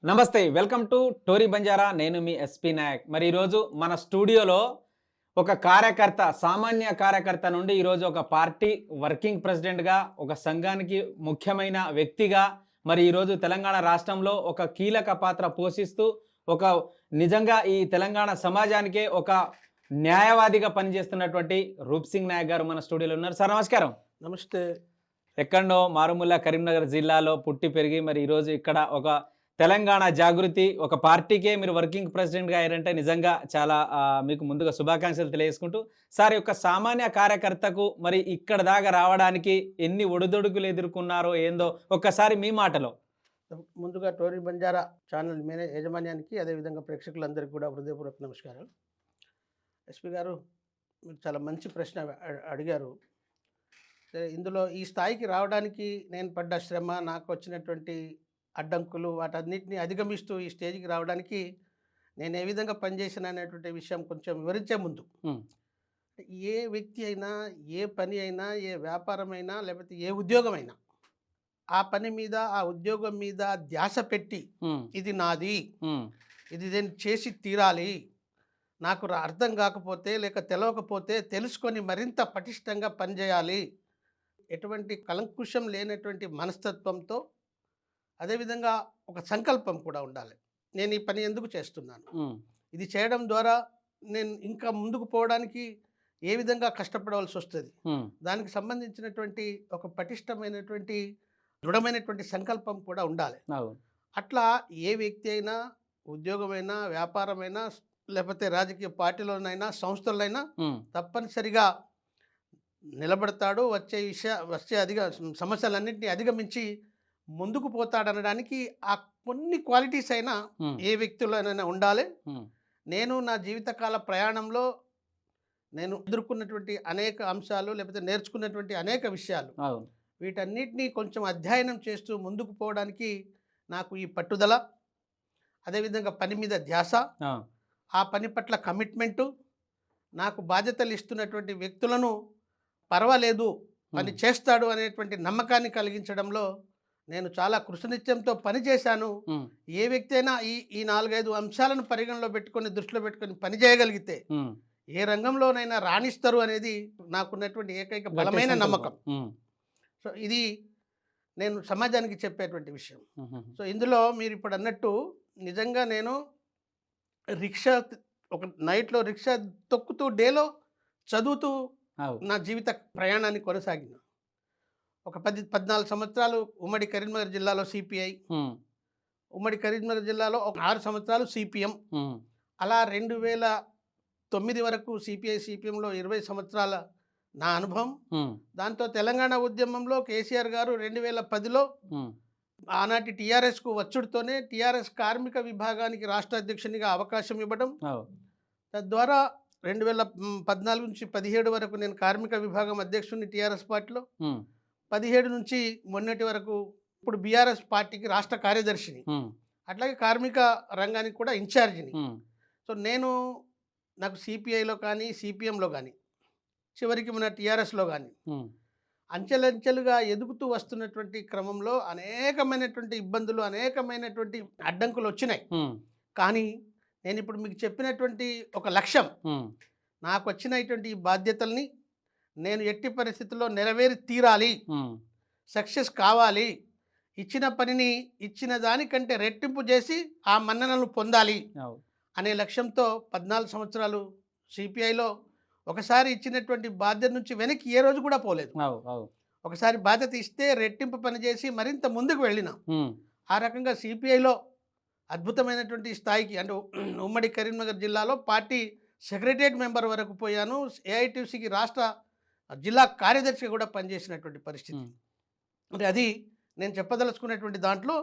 నమస్తే. Welcome to టోరీ బంజారా. నేను మీ ఎస్‌పీ నాయక్. మరి ఈరోజు మన స్టూడియోలో ఒక కార్యకర్త, సామాన్య కార్యకర్త నుండి ఈరోజు ఒక పార్టీ వర్కింగ్ ప్రెసిడెంట్‌గా, ఒక సంఘానికి ముఖ్యమైన వ్యక్తిగా, మరి ఈరోజు తెలంగాణ రాష్ట్రంలో ఒక కీలక పాత్ర పోషిస్తూ, ఒక నిజంగా ఈ తెలంగాణ సమాజానికే ఒక న్యాయవాదిగా పనిచేస్తున్నటువంటి రూప్ సింగ్ నాయక్ గారు మన స్టూడియోలో ఉన్నారు. సార్ నమస్కారం. నమస్తే. ఎక్కడనో మారుమూల కరీంనగర్ జిల్లాలో పుట్టి పెరిగి మరి ఈరోజు ఇక్కడ ఒక తెలంగాణ జాగృతి ఒక పార్టీకే మీరు వర్కింగ్ ప్రెసిడెంట్‌గా అయ్యారంటే నిజంగా చాలా మీకు ముందుగా శుభాకాంక్షలు తెలియజేసుకుంటూ, సార్ యొక్క సామాన్య కార్యకర్తకు మరి ఇక్కడ దాకా రావడానికి ఎన్ని ఒడిదుడుకులు ఎదుర్కొన్నారో ఏందో ఒక్కసారి మీ మాటలో? ముందుగా టోరీ బంజారా ఛానల్ యాజమాన్యానికి, అదేవిధంగా ప్రేక్షకులందరికీ కూడా హృదయపూర్వక నమస్కారాలు. ఎస్పీ గారు, మీరు చాలా మంచి ప్రశ్న అడిగారు. ఇందులో ఈ స్థాయికి రావడానికి నేను పడ్డ శ్రమ, నాకు వచ్చినటువంటి అడ్డంకులు, వాటన్నిటిని అధిగమిస్తూ ఈ స్టేజ్‌కి రావడానికి నేను ఏ విధంగా పనిచేశాను అనేటువంటి విషయం కొంచెం వివరించే ముందు, హ్మ్. ఏ వ్యక్తి అయినా, ఏ పని అయినా, ఏ వ్యాపారమైనా, లేకపోతే ఏ ఉద్యోగమైనా, ఆ పని మీద, ఆ ఉద్యోగం మీద ధ్యాస పెట్టి, హ్మ్. ఇది నాది, హ్మ్. ఇది నేను చేసి తీరాలి, నాకు అర్థం కాకపోతే లేక తెలవకపోతే తెలుసుకొని మరింత పటిష్టంగా పనిచేయాలి, ఎటువంటి కలంకుశం లేనటువంటి మనస్తత్వంతో, అదేవిధంగా ఒక సంకల్పం కూడా ఉండాలి. నేను ఈ పని ఎందుకు చేస్తున్నాను, హ్మ్. ఇది చేయడం ద్వారా నేను ఇంకా ముందుకు పోవడానికి ఏ విధంగా కష్టపడవలసి వస్తుంది, హ్మ్. దానికి సంబంధించినటువంటి ఒక పటిష్టమైనటువంటి దృఢమైనటువంటి సంకల్పం కూడా ఉండాలి. అవును. అట్లా ఏ వ్యక్తి అయినా, ఉద్యోగమైనా, వ్యాపారమైనా, లేకపోతే రాజకీయ పార్టీలోనైనా, సంస్థలైనా హ్మ్. తప్పనిసరిగా నిలబడతాడు. వచ్చే సమస్యలన్నింటినీ అధిగమించి ముందుకు పోతాడనడానికి ఆ కొన్ని క్వాలిటీస్ అయినా హ్మ్. ఏ వ్యక్తిలోనైనా ఉండాలి. హ్మ్. నేను నా జీవితకాల ప్రయాణంలో నేను ఎదుర్కొన్నటువంటి అనేక అంశాలు, లేకపోతే నేర్చుకున్నటువంటి అనేక విషయాలు, అవును. వీటన్నిటిని కొంచెం అధ్యయనం చేస్తూ ముందుకు పోవడానికి నాకు ఈ పట్టుదల, అదేవిధంగా పని మీద ధ్యాస, ఆ! ఆ పని పట్ల కమిట్మెంటు, నాకు బాధ్యతలు ఇస్తున్నటువంటి వ్యక్తులను పర్వాలేదు, పని హ్మ్. చేస్తాడు అనేటువంటి నమ్మకాన్ని కలిగించడంలో నేను చాలా కృషినిశ్చయంతో పనిచేశాను. హ్మ్. ఏ వ్యక్తి అయినా ఈ ఈ 4, 5 అంశాలను పరిగణలో పెట్టుకొని, దృష్టిలో పెట్టుకొని పని చేయగలిగితే హ్మ్. ఏ రంగంలోనైనా రాణిస్తారు అనేది నాకున్నటువంటి ఏకైక గట్టి బలమైన సంకల్పం. నమ్మకం. హ్మ్. సో, ఇది నేను సమాజానికి చెప్పేటువంటి విషయం. హుహుహు. సో, ఇందులో మీరిప్పుడు అన్నట్టు నిజంగా నేను రిక్షా ఒక నైట్‌లో రిక్షా తొక్కుతూ, డేలో చదువుతూ అవు. నా జీవిత ప్రయాణాన్ని కొనసాగిన. ఒక 14 సంవత్సరాలు ఉమ్మడి కరీంనగర్ జిల్లాలో సిపిఐ, హ్మ్. ఉమ్మడి కరీంనగర్ జిల్లాలో ఒక 6 సంవత్సరాలు సిపిఎం, హ్మ్. అలా 2009 వరకు సిపిఎంలో 20 సంవత్సరాల నా అనుభవం. హ్మ్. దాంతో తెలంగాణ ఉద్యమంలో కేసీఆర్ గారు 2010లో హ్మ్. ఆనాటి టీఆర్ఎస్‌కు వచ్చుడుతోనే టీఆర్ఎస్ కార్మిక విభాగానికి రాష్ట్ర అధ్యక్షునిగా అవకాశం ఇవ్వడం. అవు. తద్వారా 2014 నుంచి 17 వరకు నేను కార్మిక విభాగం అధ్యక్షుడిని టీఆర్ఎస్ పార్టీలో. హ్మ్. 17 నుంచి మొన్నటి వరకు ఇప్పుడు బీఆర్ఎస్ పార్టీకి రాష్ట్ర కార్యదర్శిని. హ్మ్. అట్లాగే కార్మిక రంగానికి కూడా ఇన్ఛార్జిని. హ్మ్. సో, నాకు సిపిఐలో కానీ, సిపిఎంలో కానీ, చివరికి మన టీఆర్ఎస్‌లో కానీ హ్మ్. అంచెలంచెలుగా ఎదుగుతూ వస్తున్నటువంటి క్రమంలో అనేకమైనటువంటి ఇబ్బందులు, అనేకమైనటువంటి అడ్డంకులొచ్చినాయి. హ్మ్. కానీ నేనిప్పుడు మీకు చెప్పినటువంటి ఒక లక్ష్యం, హ్మ్. నాకొచ్చినటువంటి ఈ బాధ్యతల్ని నేను ఎట్టి పరిస్థితుల్లో నెరవేరి తీరాలి, హ్మ్. సక్సెస్ కావాలి, ఇచ్చిన పనిని ఇచ్చిన దానికంటే రెట్టింపు చేసి ఆ మన్ననలు పొందాలి అవు. అనే లక్ష్యంతో 14 సంవత్సరాలు సిపిఐలో ఒకసారి ఇచ్చినటువంటి బాధ్యత నుంచి వెనక్కి ఏ రోజు కూడా పోలేదు. అవు. అవు. ఒకసారి బాధ్యత ఇస్తే రెట్టింపు పని చేసి మరింత ముందుకు వెళ్ళినాం. హ్మ్. ఆ రకంగా సిపిఐలో అద్భుతమైనటువంటి స్థాయికి, అంటే ఉమ్మడి కరీంనగర్ జిల్లాలో పార్టీ సెక్రటరియట్ మెంబర్ వరకు పోయాను. ఏఐటీసీకి రాష్ట్ర జిల్లా కార్యదర్శిగా కూడా పనిచేసినటువంటి పరిస్థితి. హ్మ్. అంటే అది నేను చెప్పదలుచుకున్నటువంటి దాంట్లో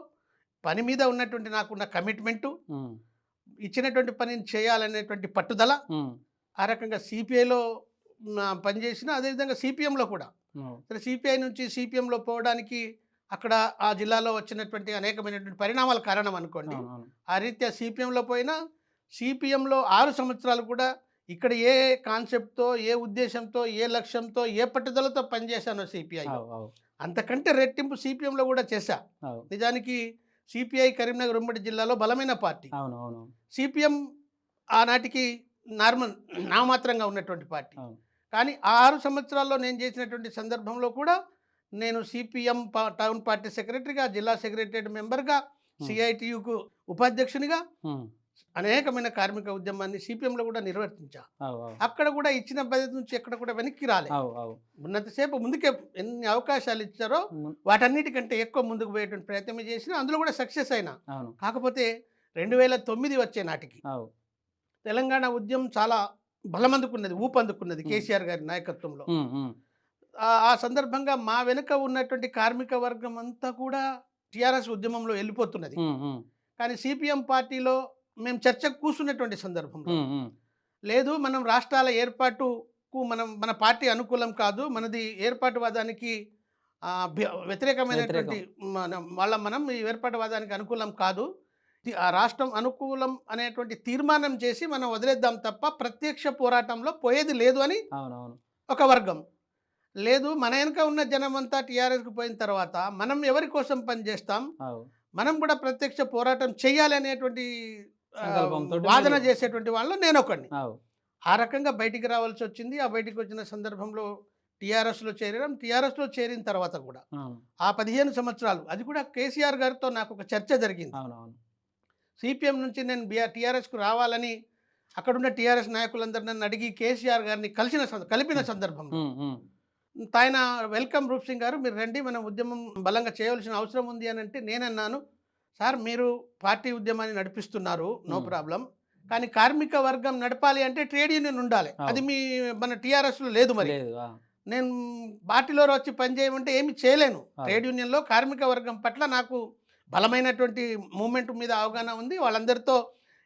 పని మీద ఉన్నటువంటి నాకున్న కమిట్మెంటు, హ్మ్. ఇచ్చినటువంటి పనిని చేయాలనేటువంటి పట్టుదల, హ్మ్. ఆ రకంగా సిపిఐలో పనిచేసిన, అదేవిధంగా సిపిఎంలో కూడా. అవు. సరే, సిపిఐ నుంచి సిపిఎంలో పోవడానికి అక్కడ ఆ జిల్లాలో వచ్చినటువంటి అనేకమైనటువంటి పరిణామాల కారణం అనుకోండి. అవునవును. ఆ రీత్యా సిపిఎంలో పోయినా, సిపిఎంలో 6 సంవత్సరాలు కూడా ఇక్కడ ఏ కాన్సెప్ట్‌తో, ఏ ఉద్దేశంతో, ఏ లక్ష్యంతో, ఏ పట్టుదలతో పనిచేశానో సిపిఐలో, అవు. అవు. అంతకంటే రెట్టింపు సిపిఎంలో కూడా చేశా. అవు. నిజానికి సిపిఐ కరీంనగర్ ఉమ్మడి జిల్లాలో బలమైన పార్టీ. అవును. అవును. సిపిఎం ఆనాటికి నామమాత్రంగా ఉన్నటువంటి పార్టీ. అవును. కానీ ఆ 6 సంవత్సరాల్లో నేను చేసినటువంటి సందర్భంలో కూడా నేను సిపిఎం టౌన్ పార్టీ సెక్రటరీగా, జిల్లా సెక్రటరియట్ మెంబర్‌గా, హ్మ్. సిఐటియుకు ఉపాధ్యక్షునిగా హ్మ్. అనేకమైన కార్మిక ఉద్యమాన్ని సిపిఎంలో కూడా నిర్వర్తించా. అవు. అవు. అక్కడ కూడా ఇచ్చిన బాధ్యత నుంచి ఎక్కడ కూడా వెనక్కి రాలే. అవు. అవు. ఉన్నంతసేపు ముందుకే ఎన్ని అవకాశాలు ఇచ్చారో హ్మ్. వాటన్నిటికంటే ఎక్కువ ముందుకు పోయేటువంటి ప్రయత్నం చేసినా. అందులో కూడా సక్సెస్ అయినా. అవును. కాకపోతే 2009 వచ్చే నాటికి అవు. తెలంగాణ ఉద్యమం చాలా బలమందుకున్నది, ఊపందుకున్నది హ్మ్. కేసీఆర్ గారి నాయకత్వంలో. హ్మ్. హ్మ్. ఆ సందర్భంగా మా వెనుక ఉన్నటువంటి కార్మిక వర్గం అంతా కూడా టీఆర్ఎస్ ఉద్యమంలో వెళ్ళిపోతున్నది. హ్మ్. హ్మ్. కానీ సిపిఎం పార్టీలో మేము చర్చకు కూర్చున్నటువంటి సందర్భంలో హ్మ్. హ్మ్. లేదు, మనం రాష్ట్రాల ఏర్పాటుకు మన పార్టీ అనుకూలం కాదు, మనది ఏర్పాటువాదానికి వ్యతిరేకమైనటువంటి మనం ఈ ఏర్పాటువాదానికి అనుకూలం కాదు, ఆ రాష్ట్రం అనుకూలం అనేటువంటి తీర్మానం చేసి మనం వదిలేద్దాం తప్ప ప్రత్యక్ష పోరాటంలో పోయేది లేదు అని అవునవును. ఒక వర్గం. లేదు, మన వెనక ఉన్న జనమంతా టీఆర్ఎస్‌కి పోయిన తర్వాత మనం ఎవరి కోసం పనిచేస్తాం, అవు. మనం కూడా ప్రత్యక్ష పోరాటం చేయాలి అనేటువంటి సంకల్పంతోటి వాదన మీరు చేసేటువంటి వాళ్ళలో నేనొకడిని. అవు. ఆ రకంగా బయటికి రావాల్సొచ్చింది. ఆ బయటికి వచ్చిన సందర్భంలో టీఆర్ఎస్‌లో చేరాం. టీఆర్ఎస్‌లో చేరిన తర్వాత కూడా అవును. ఆ 15 సంవత్సరాలు అది కూడా కేసీఆర్ గారితో నాకొక చర్చ జరిగింది. అవునవును. సిపిఎం నుంచి నేను టీఆర్ఎస్‌కు రావాలని అక్కడున్న టీఆర్ఎస్ నాయకులందరూ నన్ను అడిగి కేసీఆర్ గారిని కలిపిన హ్మ్. సందర్భంలో హ్మ్. హ్మ్. ఆయన వెల్కమ్ రూప్ సింగ్ గారు, మీరు రండి, మనం ఉద్యమం బలంగా చేయవలసిన అవసరం ఉంది అని అంటే నేనన్నాను, సార్ మీరు పార్టీ ఉద్యమాన్ని నడిపిస్తున్నారు, నో హ్మ్. ప్రాబ్లం. కానీ కార్మిక వర్గం నడపాలి అంటే ట్రేడ్ యూనియన్ ఉండాలి. అది అవు. మన టీఆర్ఎస్‌లో లేదు మరి. లేదు. ఆ! నేను పార్టీలో వచ్చి పని చేయమంటే ఏమి చేయలేను. అవు. ట్రేడ్ యూనియన్‌లో కార్మిక వర్గం పట్ల నాకు బలమైనటువంటి మూవ్‌మెంట్ మీద అవగాహన ఉంది. వాళ్ళందరితో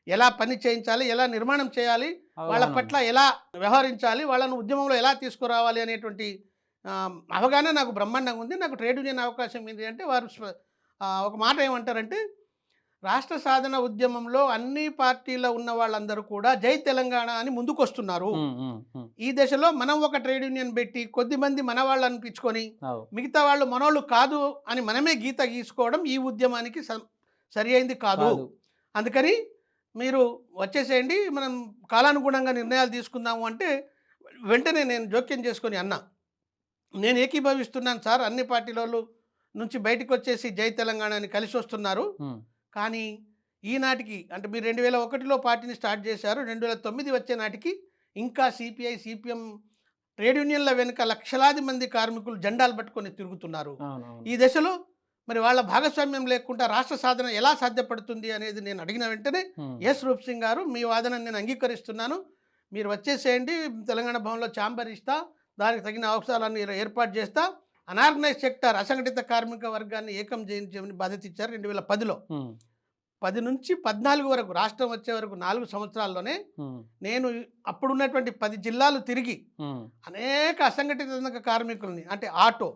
ఎలా పని చేయించాలి, ఎలా నిర్మాణం చేయాలి, వాళ్ళ అవగాహన ఉంది. పట్ల ఎలా వ్యవహరించాలి, వాళ్ళను ఉద్యమంలో ఎలా తీసుకురావాలి అనేటువంటి అవగాహన నాకు బ్రహ్మాండంగా ఉంది. నాకు ట్రేడ్ యూనియన్ అవకాశం ఏంటి అంటే వారు ఒక మాట ఏమంటారంటే, రాష్ట్ర సాధన ఉద్యమంలో అన్ని పార్టీలో ఉన్న వాళ్ళందరూ కూడా జై తెలంగాణ అని ముందుకొస్తున్నారు. హ్మ్. హ్మ్. హ్మ్. ఈ దశలో మనం ఒక ట్రేడ్ యూనియన్ పెట్టి కొద్దిమంది మనవాళ్ళు అనిపించుకొని అవు. మిగతా వాళ్ళు మనోళ్ళు కాదు అని మనమే గీత గీసుకోవడం ఈ ఉద్యమానికి సరి అయింది కాదు. కాదు. అందుకని మీరు వచ్చేసేయండి, మనం కాలానుగుణంగా నిర్ణయాలు తీసుకుందాము అంటే వెంటనే నేను జోక్యం చేసుకొని అన్నా, నేను ఏకీభవిస్తున్నాను సార్, అన్ని పార్టీలోళ్ళు నుంచి బయటకు వచ్చేసి జై తెలంగాణ అని కలిసి వస్తున్నారు. హ్మ్. కానీ ఈనాటికి అంటే మీరు 2001లో పార్టీని స్టార్ట్ చేశారు, 2009 వచ్చే నాటికి ఇంకా సిపిఐ, సిపిఎం ట్రేడ్ యూనియన్ల వెనుక లక్షలాది మంది కార్మికులు జెండాలు పట్టుకొని తిరుగుతున్నారు. అవునవును. ఈ దశలో మరి వాళ్ళ భాగస్వామ్యం లేకుండా రాష్ట్ర సాధన ఎలా సాధ్యపడుతుంది అనేది నేను అడిగిన వెంటనే, హ్మ్. ఎస్ రూప్ సింగ్ గారు, మీ వాదనను నేను అంగీకరిస్తున్నాను, మీరు వచ్చేసేయండి, తెలంగాణ భవన్లో ఛాంబర్ ఇస్తా, దానికి తగిన అవసరాలన్నీ ఏర్పాటు చేస్తా, అనార్గనైజ్ సెక్టార్ అసంఘటిత కార్మిక వర్గాన్ని ఏకం చేయించమని బాధ్యత ఇచ్చారు 2010లో. హ్మ్. 10 నుంచి 14 వరకు రాష్ట్రం వచ్చే వరకు 4 సంవత్సరాల్లోనే హ్మ్. నేను అప్పుడున్నటువంటి 10 జిల్లాలు తిరిగి హ్మ్. అనేక అసంఘటిత రంగ కార్మికుల్ని అంటే ఆటో,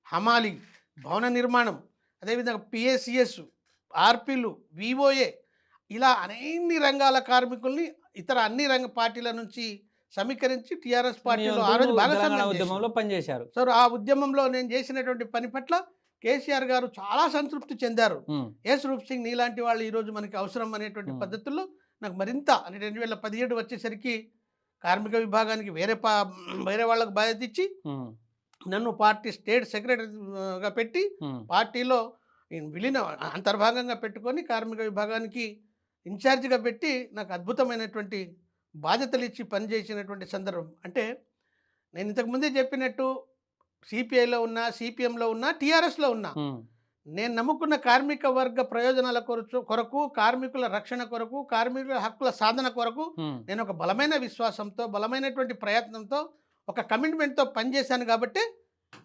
హమాలీ, భవన నిర్మాణం, అదేవిధంగా పిఏసిఎస్, ఆర్పీలు, వివోఏ, ఇలా అన్ని రంగాల కార్మికుల్ని ఇతర అన్ని రంగ పార్టీల నుంచి సమీకరించి టీఆర్ఎస్ మీ పార్టీలో ఆ వంతు రోజు తెలంగాణ భాగస్వామ్యం ఉద్యమంలో చేశాను. పనిచేశారు. సో ఆ ఉద్యమంలో నేను చేసినటువంటి పని పట్ల కేసీఆర్ గారు చాలా సంతృప్తి చెందారు. హ్మ్. ఎస్ రూప్ సింగ్, నీలాంటి వాళ్ళు ఈరోజు మనకి అవసరం అనేటువంటి హ్మ్. పద్ధతుల్లో నాకు మరింత అంటే 2017 వచ్చేసరికి కార్మిక విభాగానికి వేరే వాళ్ళకు బాధ్యత ఇచ్చి హ్మ్. నన్ను పార్టీ స్టేట్ సెక్రటరీగా పెట్టి హ్మ్. పార్టీలో విలీనం అంతర్భాగంగా పెట్టుకొని కార్మిక విభాగానికి ఇన్ఛార్జిగా పెట్టి నాకు అద్భుతమైనటువంటి బాధ్యతలు ఇచ్చి పనిచేసినటువంటి సందర్భం. అంటే నేను ఇంతకుముందే చెప్పినట్టు సిపిఐలో ఉన్నా, సిపిఎంలో ఉన్నా, టీఆర్ఎస్లో ఉన్నా, హ్మ్. నేను నమ్ముకున్న కార్మిక వర్గ ప్రయోజనాల కొరకు, కార్మికుల రక్షణ కొరకు, కార్మికుల హక్కుల సాధన కొరకు హ్మ్. నేను ఒక బలమైన విశ్వాసంతో, బలమైనటువంటి ప్రయత్నంతో, ఒక కమిట్మెంట్తో పనిచేశాను కాబట్టి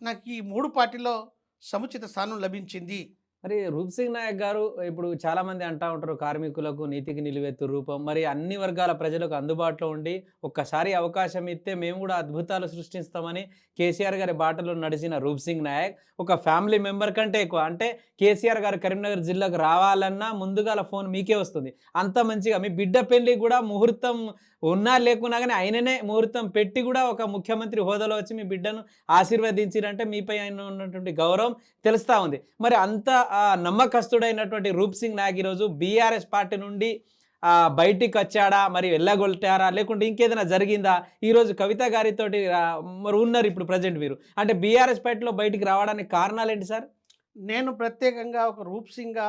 నాకు ఈ 3 పార్టీలో సముచిత స్థానం లభించింది. మరి రూప్ సింగ్ నాయక్ గారు ఇప్పుడు చాలామంది అంటా ఉంటారు కార్మికులకు నీతికి నిలువెత్తు రూపం. మరి అన్ని వర్గాల ప్రజలకు అందుబాటులో ఉండి ఒక్కసారి అవకాశం ఇస్తే మేము కూడా అద్భుతాలు సృష్టిస్తామని కేసీఆర్ గారి బాటలో నడిచిన రూప్ సింగ్ నాయక్ ఒక ఫ్యామిలీ మెంబర్ కంటే ఎక్కువ. అంటే కేసీఆర్ గారు కరీంనగర్ జిల్లాకు రావాలన్నా ముందుగాల ఫోన్ మీకే వస్తుంది. అంత మంచిగా మీ బిడ్డ పెళ్లికి కూడా ముహూర్తం ఉన్నా లేకున్నా గానీ ఆయననే ముహూర్తం పెట్టి కూడా ఒక ముఖ్యమంత్రి హోదాలో వచ్చి మీ బిడ్డను ఆశీర్వదించిరంటే మీపై ఆయన ఉన్నటువంటి గౌరవం తెలుస్తా ఉంది. మరి అంత నమ్మకస్తుడైనటువంటి రూప్ సింగ్ నాయక్ ఈరోజు బీఆర్ఎస్ పార్టీ నుండి బయటికి వచ్చాడా, మరి వెళ్ళగొట్టారా, లేకుంటే ఇంకేదైనా జరిగిందా? ఈరోజు కవిత గారితోటి మరి ఉన్నారు ఇప్పుడు ప్రజెంట్ మీరు. అంటే బీఆర్ఎస్ పార్టీలో బయటికి రావడానికి కారణాలు ఏంటి సార్? నేను ప్రత్యేకంగా ఒక రూప్ సింగ్‌గా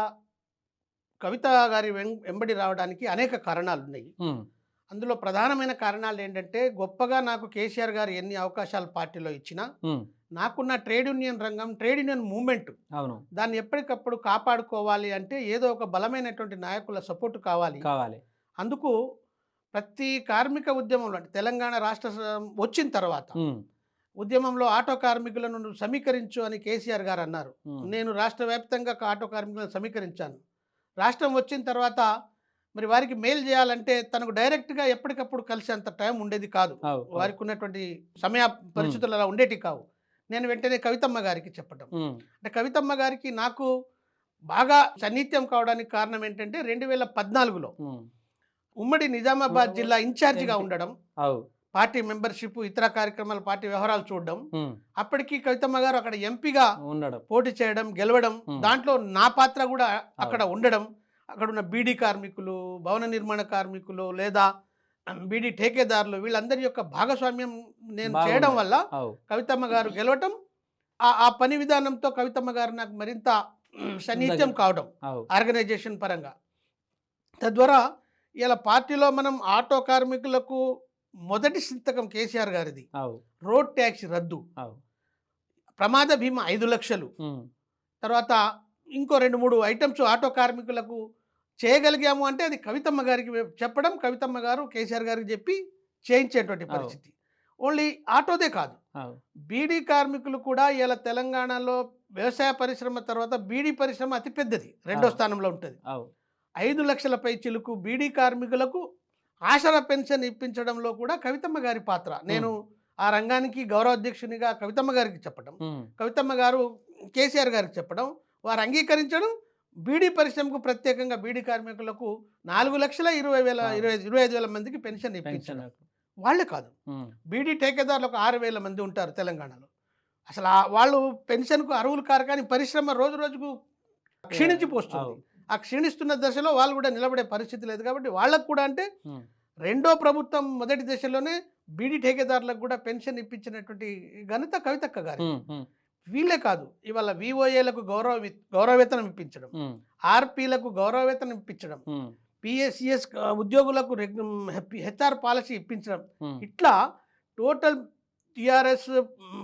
కవిత గారి వెంబడి రావడానికి అనేక కారణాలున్నాయి. హ్మ్. అందులో ప్రధానమైన కారణాలేంటంటే, గొప్పగా నాకు కేసీఆర్ గారు ఎన్ని అవకాశాలు పార్టీలో ఇచ్చినా, హ్మ్. నాకున్న ట్రేడ్ యూనియన్ రంగం, ట్రేడ్ యూనియన్ మూవ్‌మెంట్ అవును. దాన్ని ఎప్పటికప్పుడు కాపాడుకోవాలి అంటే, ఏదో ఒక బలమైనటువంటి నాయకుల సపోర్ట్ కావాలి. కావాలి. అందుకు ప్రతి కార్మిక ఉద్యమంలో అంటే తెలంగాణ రాష్ట్ర వచ్చిన తర్వాత హ్మ్. ఉద్యమంలో ఆటో కార్మికులను నువ్వు సమీకరించు అని కేసీఆర్ గారు అన్నారు. హ్మ్. నేను రాష్ట్ర వ్యాప్తంగా ఆటో కార్మికులను సమీకరించాను. రాష్ట్రం వచ్చిన తర్వాత మరి వారికి మేలు చేయాలంటే తనకు డైరెక్ట్‌గా ఎప్పటికప్పుడు కలిసేంత టైం ఉండేది కాదు. అవు. వారికి ఉన్నటువంటి సమయ పరిస్థితులు అలా ఉండేటివి కావు. నేను వెంటనే కవితమ్మ గారికి చెప్పటం. హ్మ్. అంటే కవితమ్మ గారికి నాకు బాగా సన్నిహిత్యం కావడానికి కారణం ఏంటంటే 2014లో హ్మ్. ఉమ్మడి నిజామాబాద్ జిల్లా ఇన్ఛార్జిగా ఉండడం, అవు. పార్టీ మెంబర్‌షిప్, ఇతర కార్యక్రమాలు, పార్టీ వ్యవహారాలు చూడడం. హ్మ్. అప్పటికి కవితమ్మ గారు అక్కడ ఎంపీగా ఉండడం. పోటీ చేయడం, గెలవడం, హ్మ్. దాంట్లో నా పాత్ర కూడా అక్కడ ఉండడం, అక్కడున్న బీడీ కార్మికులు, భవన నిర్మాణ కార్మికులు లేదా బీడీ ఠేకేదారులు వీళ్ళందరి యొక్క భాగస్వామ్యం నేను చేయడం వల్ల అవు. కవితమ్మ గారు గెలవటం, ఆ పని విధానంతో కవితమ్మ గారు నాకు మరింత సన్నిహిత్యం కావడం అవు. ఆర్గనైజేషన్ పరంగా. తద్వారా ఇలా పార్టీలో మనం ఆటో కార్మికులకు మొదటి సంతకం కేసీఆర్ గారిది. అవు. రోడ్ ట్యాక్స్ రద్దు, అవు. ప్రమాద బీమా 5 లక్షలు, హ్మ్. తర్వాత ఇంకో 2, 3 ఐటమ్స్ ఆటో కార్మికులకు చేయగలిగాము అంటే అది కవితమ్మ గారికి చెప్పడం, కవితమ్మ గారు కేసీఆర్ గారికి చెప్పి చేయించేటువంటి పరిస్థితి. ఓన్లీ ఆటోదే కాదు, అవు. బీడీ కార్మికులు కూడా ఇలా తెలంగాణలో వ్యవసాయ పరిశ్రమ తర్వాత బీడీ పరిశ్రమ అతిపెద్దది, రెండో స్థానంలో ఉంటుంది. అవు. 5 లక్షల పైచిలుకు బీడీ కార్మికులకు ఆసరా పెన్షన్ ఇప్పించడంలో కూడా కవితమ్మ గారి పాత్ర. నేను ఆ రంగానికి గౌరవాధ్యక్షునిగా కవితమ్మ గారికి చెప్పడం, హ్మ్. కవితమ్మ గారు కేసీఆర్ గారికి చెప్పడం, వారు అంగీకరించడం, బీడీ పరిశ్రమకు ప్రత్యేకంగా బీడీ కార్మికులకు 4,20,000 మందికి పెన్షన్ ఇప్పించడం. పెన్షన్. వాళ్ళే కాదు, హ్మ్. బీడీ ఠేకేదారులకు 6,000 మంది ఉంటారు తెలంగాణలో. అసలు వాళ్ళు పెన్షన్కు అర్హులు కారు, కానీ పరిశ్రమ రోజు రోజుకు క్షీణించిపోతుంది. అవు. ఆ క్షీణిస్తున్న దశలో వాళ్ళు కూడా నిలబడే పరిస్థితి లేదు కాబట్టి వాళ్ళకు కూడా అంటే హ్మ్. రెండో ప్రభుత్వం మొదటి దశలోనే బీడీ ఠేకేదారులకు కూడా పెన్షన్ ఇప్పించినటువంటి ఘనత కవితక్క గారి. హ్మ్. హ్మ్. వీళ్ళే కాదు, ఇవాళ విఓఏలకు గౌరవవేతనం ఇప్పించడం, హ్మ్. ఆర్పీలకు గౌరవవేతనం ఇప్పించడం, హ్మ్. పిఎస్సిఎస్ ఉద్యోగులకు హెచ్ఆర్ పాలసీ ఇప్పించడం. హ్మ్. ఇట్లా టోటల్ టీఆర్ఎస్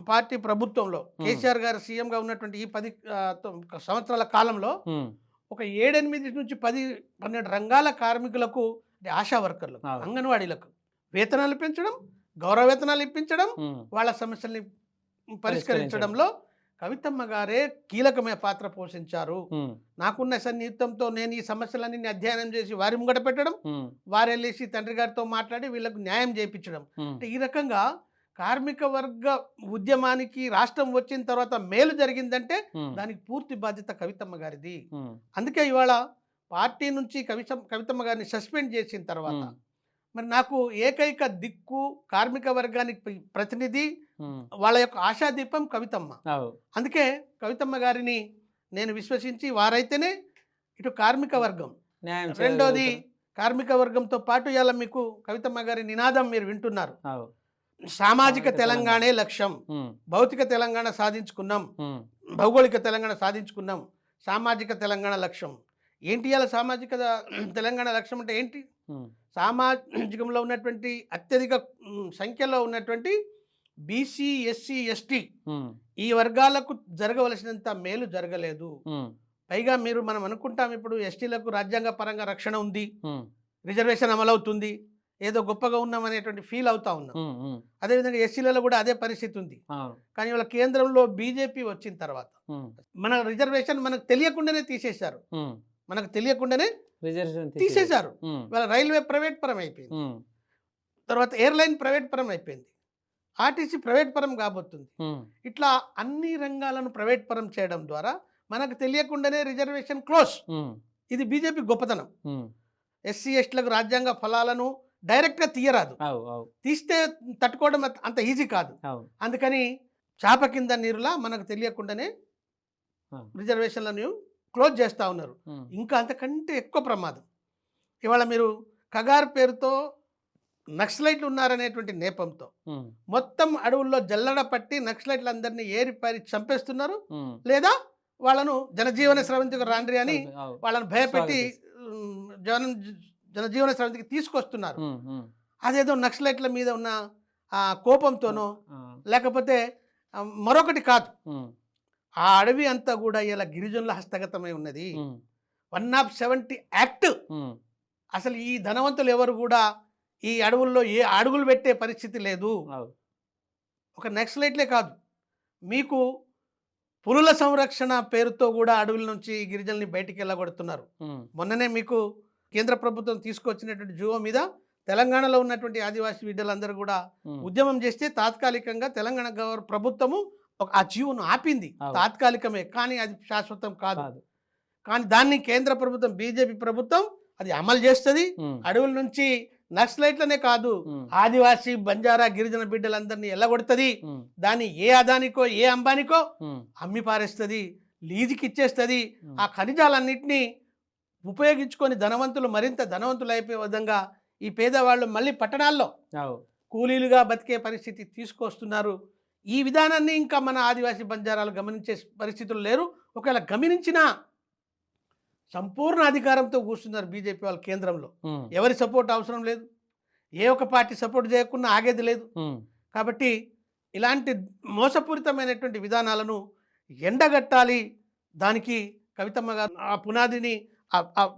పార్టీ ప్రభుత్వంలో కేసీఆర్ గారు సీఎంగా ఉన్నటువంటి ఈ 10 సంవత్సరాల కాలంలో హ్మ్. ఒక 7-8 నుంచి 10-12 రంగాల కార్మికులకు, అంటే ఆశా వర్కర్లకు, అవును. అంగన్వాడీలకు వేతనాలు పెంచడం, గౌరవ వేతనాలు ఇప్పించడం, హ్మ్. వాళ్ళ సమస్యల్ని పరిష్కరించడంలో కవితమ్మ గారే కీలకమైన పాత్ర పోషించారు. హ్మ్. నాకున్న సన్నిహితంతో నేను ఈ సమస్యలన్నీ అధ్యయనం చేసి వారి ముంగట పెట్టడం, హ్మ్. వారు వెళ్ళేసి తండ్రి గారితో మాట్లాడి వీళ్ళకు న్యాయం చేయించడం. హ్మ్. అంటే ఈ రకంగా కార్మిక వర్గ ఉద్యమానికి రాష్ట్రం వచ్చిన తర్వాత మేలు జరిగిందంటే హ్మ్. దానికి పూర్తి బాధ్యత కవితమ్మ గారిది. హ్మ్. అందుకే ఇవాళ పార్టీ నుంచి కవితమ్మ గారిని సస్పెండ్ చేసిన తర్వాత హ్మ్. మరి నాకు ఏకైక దిక్కు, కార్మిక వర్గానికి ప్రతినిధి, హ్మ్. వాళ్ళ యొక్క ఆశాదీపం కవితమ్మ. అవు. అందుకే కవితమ్మ గారిని నేను విశ్వసించి, వారైతేనే ఇటు కార్మిక వర్గం, న్యాయం రెండోది చేయగలుగుతారు. కార్మిక వర్గంతో పాటు ఇవాళ మీకు కవితమ్మ గారి నినాదం మీరు వింటున్నారు, అవు. సామాజిక తెలంగాణే లక్ష్యం. హ్మ్. భౌతిక తెలంగాణ సాధించుకున్నాం, హ్మ్. భౌగోళిక తెలంగాణ సాధించుకున్నాం, సామాజిక తెలంగాణ లక్ష్యం. ఏంటి ఇవాళ సామాజిక తెలంగాణ లక్ష్యం అంటే ఏంటి? హ్మ్. సామాజికంలో ఉన్నటువంటి అత్యధిక సంఖ్యలో ఉన్నటువంటి బీసీ, ఎస్సీ, ఎస్టీ హ్మ్. ఈ వర్గాలకు జరగవలసినంత మేలు జరగలేదు. హ్మ్. పైగా మనం అనుకుంటాం ఇప్పుడు ఎస్టీలకు రాజ్యాంగ పరంగా రక్షణ ఉంది, హ్మ్. రిజర్వేషన్ అమలవుతుంది, ఏదో గొప్పగా ఉన్నామనేటువంటి ఫీల్ అవుతా ఉన్నాం. హ్మ్. హ్మ్. అదేవిధంగా ఎస్సీలలో కూడా అదే పరిస్థితి ఉంది. అవును. కానీ వాళ్ళ కేంద్రంలో బీజేపీ వచ్చిన తర్వాత హ్మ్. మన రిజర్వేషన్ మనకు తెలియకుండానే తీసేశారు. హ్మ్. మనకు తెలియకుండానే రిజర్వేషన్ తీసేశారు. హ్మ్. వాళ్ళ రైల్వే ప్రైవేట్ పరం అయిపోయింది, హ్మ్. తర్వాత ఎయిర్లైన్ ప్రైవేట్ పరం అయిపోయింది, ఆర్టీసీ ప్రైవేట్ పరం కాబోతుంది. హ్మ్. ఇట్లా అన్ని రంగాలను ప్రైవేట్ పరం చేయడం ద్వారా మనకు తెలియకుండానే రిజర్వేషన్ క్లోజ్. హ్మ్. ఇది బీజేపీ గొప్పతనం. హ్మ్. ఎస్సీ ఎస్టీలకు రాజ్యాంగ ఫలాలను డైరెక్ట్గా తీయరాదు, అవు. అవు. తీస్తే తట్టుకోవడం అంత ఈజీ కాదు. అవు. అందుకని చాప కింద నీరులా మనకు తెలియకుండానే అవును. రిజర్వేషన్లను క్లోజ్ చేస్తూ ఉన్నారు. ఇంకా అంతకంటే ఎక్కువ ప్రమాదం. ఇవాళ మీరు కగార్ పేరుతో నక్సలైట్లు ఉన్నారనేటువంటి నేపంతో మొత్తం అడవుల్లో జల్లడ పట్టి నక్సలైట్లందరినీ ఏరిపారి చంపేస్తున్నారు, లేదా వాళ్ళను జనజీవన స్రవంతికి రాండ్రి అని వాళ్ళని భయపెట్టి జనజీవన స్రవంతికి తీసుకొస్తున్నారు. అదేదో నక్సలైట్ల మీద ఉన్న ఆ కోపంతోనో లేకపోతే మరొకటి కాదు. ఆ అడవి అంతా కూడా ఇలా గిరిజనుల హస్తగతమై ఉన్నది. 170 యాక్ట్. అసలు ఈ ధనవంతులు ఎవరు కూడా ఈ అడవుల్లో ఏ అడుగులు పెట్టే పరిస్థితి లేదు. ఒక నక్సలైట్లే కాదు, మీకు పులుల సంరక్షణ పేరుతో కూడా అడవుల నుంచి గిరిజనుల్ని బయటికి వెళ్ళగొడుతున్నారు. మొన్ననే మీకు కేంద్ర ప్రభుత్వం తీసుకొచ్చినటువంటి జీవో మీద తెలంగాణలో ఉన్నటువంటి ఆదివాసీ బిడ్డలందరూ కూడా ఉద్యమం చేస్తే తాత్కాలికంగా తెలంగాణ ప్రభుత్వము ఆ జీవోను ఆపింది. తాత్కాలికమే, కానీ అది శాశ్వతం కాదు. కానీ దాన్ని కేంద్ర ప్రభుత్వం, బీజేపీ ప్రభుత్వం అది అమలు చేస్తుంది. అడవుల నుంచి నక్సలైట్లనే కాదు, ఆదివాసీ బంజారా గిరిజన బిడ్డలందరినీ ఎల్లగొడుతుంది. దాన్ని ఏ అదానికో ఏ అంబానికో అమ్మి పారేస్తుంది, లీజుకి ఇచ్చేస్తుంది. ఆ ఖనిజాలన్నింటినీ ఉపయోగించుకొని ధనవంతులు మరింత ధనవంతులు అయిపోయే విధంగా ఈ పేదవాళ్ళు మళ్ళీ పట్టణాల్లో కూలీలుగా బతికే పరిస్థితి తీసుకొస్తున్నారు. ఈ విధానాన్ని ఇంకా మన ఆదివాసీ బంజారాలు గమనించే పరిస్థితులు లేరు. ఒకవేళ గమనించినా సంపూర్ణ అధికారంతో కూర్చున్నారు బీజేపీ వాళ్ళు కేంద్రంలో. ఎవరి సపోర్ట్ అవసరం లేదు, ఏ ఒక్క పార్టీ సపోర్ట్ చేయకుండా ఆగేది లేదు. కాబట్టి ఇలాంటి మోసపూరితమైనటువంటి విధానాలను ఎండగట్టాలి. దానికి కవితమ్మ గారు ఆ పునాదిని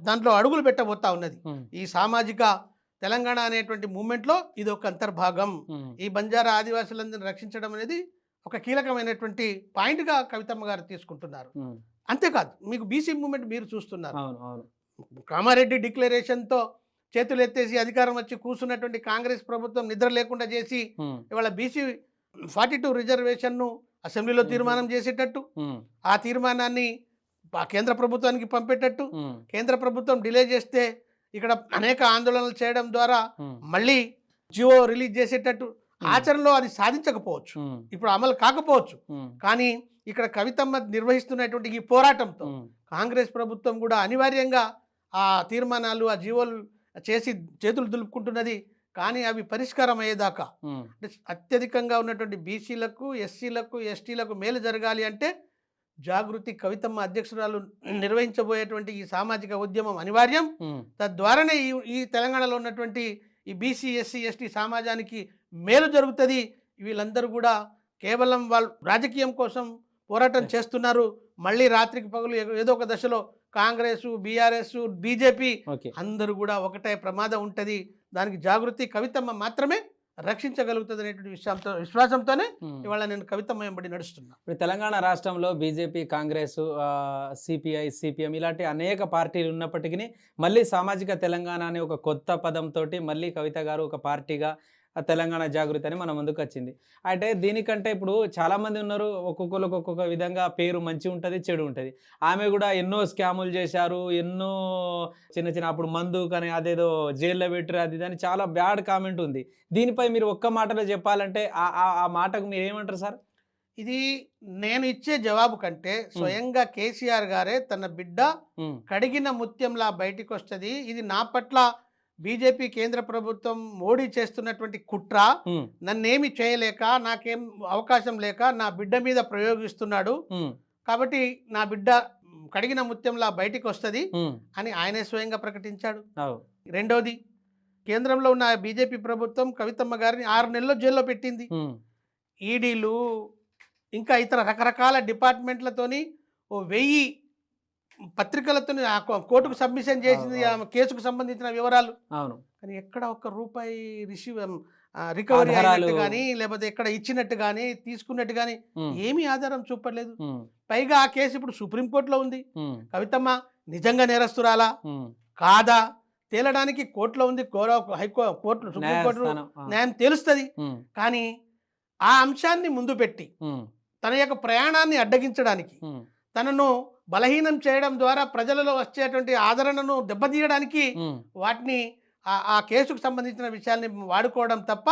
దాంట్లో అడుగులు పెట్టబోతా ఉన్నది. ఈ సామాజిక తెలంగాణ అనేటువంటి మూమెంట్లో ఇది ఒక అంతర్భాగం. ఈ బంజారా ఆదివాసులందరినీ రక్షించడం అనేది ఒక కీలకమైనటువంటి పాయింట్గా కవితమ్మ గారు తీసుకుంటున్నారు. అంతేకాదు, మీకు బీసీ మూమెంట్ మీరు చూస్తున్నారు. కామారెడ్డి డిక్లరేషన్తో చేతులు ఎత్తేసి అధికారం వచ్చి కూర్చున్నటువంటి కాంగ్రెస్ ప్రభుత్వం నిద్ర లేకుండా చేసి ఇవాళ బీసీ 42 రిజర్వేషన్ను అసెంబ్లీలో తీర్మానం చేసేటట్టు, ఆ తీర్మానాన్ని కేంద్ర ప్రభుత్వానికి పంపేటట్టు, కేంద్ర ప్రభుత్వం డిలే చేస్తే ఇక్కడ అనేక ఆందోళనలు చేయడం ద్వారా మళ్ళీ జియో రిలీజ్ చేసేటట్టు, ఆచరణలో అది సాధించకపోవచ్చు, ఇప్పుడు అమలు కాకపోవచ్చు. కానీ ఇక్కడ కవితమ్మ నిర్వహిస్తున్నటువంటి ఈ పోరాటంతో కాంగ్రెస్ ప్రభుత్వం కూడా అనివార్యంగా ఆ తీర్మానాలు, ఆ జీవోలు చేసి చేతులు దులుపుకుంటున్నది. కానీ అవి పరిష్కారం అయ్యేదాకా, అంటే అత్యధికంగా ఉన్నటువంటి బీసీలకు, ఎస్సీలకు, ఎస్టీలకు మేలు జరగాలి అంటే జాగృతి కవితమ్మ అధ్యక్షురాలు నిర్వహించబోయేటువంటి ఈ సామాజిక ఉద్యమం అనివార్యం. తద్వారానే ఈ తెలంగాణలో ఉన్నటువంటి ఈ బీసీ, ఎస్సీ, ఎస్టీ సమాజానికి మేలు జరుగుతుంది. వీళ్ళందరూ కూడా కేవలం వాళ్ళు రాజకీయం కోసం పోరాటం చేస్తున్నారు. మళ్ళీ రాత్రికి పగులు ఏదో ఒక దశలో కాంగ్రెస్, బీఆర్ఎస్, బీజేపీ అందరూ కూడా ఒకటే ప్రమాదం ఉంటుంది. దానికి జాగృతి కవితమ్మ మాత్రమే రక్షించగలుగుతుంది అనేటువంటి విశ్వాసంతోనే ఇవాళ నేను కవితమ్మ వెంబడి నడుస్తున్నా. ఇప్పుడు తెలంగాణ రాష్ట్రంలో బీజేపీ, కాంగ్రెస్, సిపిఐ, సిపిఎం ఇలాంటి అనేక పార్టీలు ఉన్నప్పటికీ మళ్ళీ సామాజిక తెలంగాణ అనే ఒక కొత్త పదంతో మళ్ళీ కవిత గారు ఒక పార్టీగా తెలంగాణ జాగృతి అని మన ముందుకు వచ్చింది. అంటే దీనికంటే ఇప్పుడు చాలామంది ఉన్నారు, ఒక్కొక్కరికి ఒక్కొక్క విధంగా పేరు మంచి ఉంటుంది, చెడు ఉంటుంది. ఆమె కూడా ఎన్నో స్కాములు చేశారు, ఎన్నో చిన్న చిన్న అప్పుడు మందు కానీ అదేదో జైల్లో పెట్టారు, అది అని చాలా బ్యాడ్ కామెంట్ ఉంది. దీనిపై మీరు ఒక్క మాటలో చెప్పాలంటే ఆ మాటకు మీరు ఏమంటారు సార్? ఇది నేను ఇచ్చే జవాబు కంటే స్వయంగా కేసీఆర్ గారే తన బిడ్డ కడిగిన ముత్యంలా బయటికి వస్తుంది. ఇది నా పట్ల బీజేపీ కేంద్ర ప్రభుత్వం మోడీ చేస్తున్నటువంటి కుట్ర, నన్నేమి చేయలేక, నాకేం అవకాశం లేక నా బిడ్డ మీద ప్రయోగిస్తున్నాడు, కాబట్టి నా బిడ్డ కడిగిన ముత్యంలా బయటికి వస్తుంది అని ఆయనే స్వయంగా ప్రకటించాడు. రెండోది, కేంద్రంలో ఉన్న బీజేపీ ప్రభుత్వం కవితమ్మ గారిని 6 నెలల్లో జైల్లో పెట్టింది. ఈడీలు ఇంకా ఇతర రకరకాల డిపార్ట్మెంట్లతోని 1000 పత్రికలతో కోర్టుకు సబ్మిషన్ చేసింది కేసుకు సంబంధించిన వివరాలు. కానీ ఎక్కడ ఒక్క రూపాయి రికవరీ అయినట్టు కానీ, లేకపోతే ఎక్కడ ఇచ్చినట్టు కానీ, తీసుకున్నట్టు కానీ ఏమీ ఆధారం చూపలేదు. పైగా ఆ కేసు ఇప్పుడు సుప్రీంకోర్టులో ఉంది. కవితమ్మ నిజంగా నేరస్తురాలా కాదా తేలడానికి కోర్టులో ఉంది. కోర్టు, సుప్రీంకోర్టు న్యాయం తెలుస్తుంది. కానీ ఆ అంశాన్ని ముందు పెట్టి తన యొక్క ప్రయాణాన్ని అడ్డగించడానికి, తనను బలహీనం చేయడం ద్వారా ప్రజలలో వచ్చేటువంటి ఆదరణను దెబ్బతీయడానికి వాటిని ఆ కేసుకు సంబంధించిన విషయాల్ని వాడుకోవడం తప్ప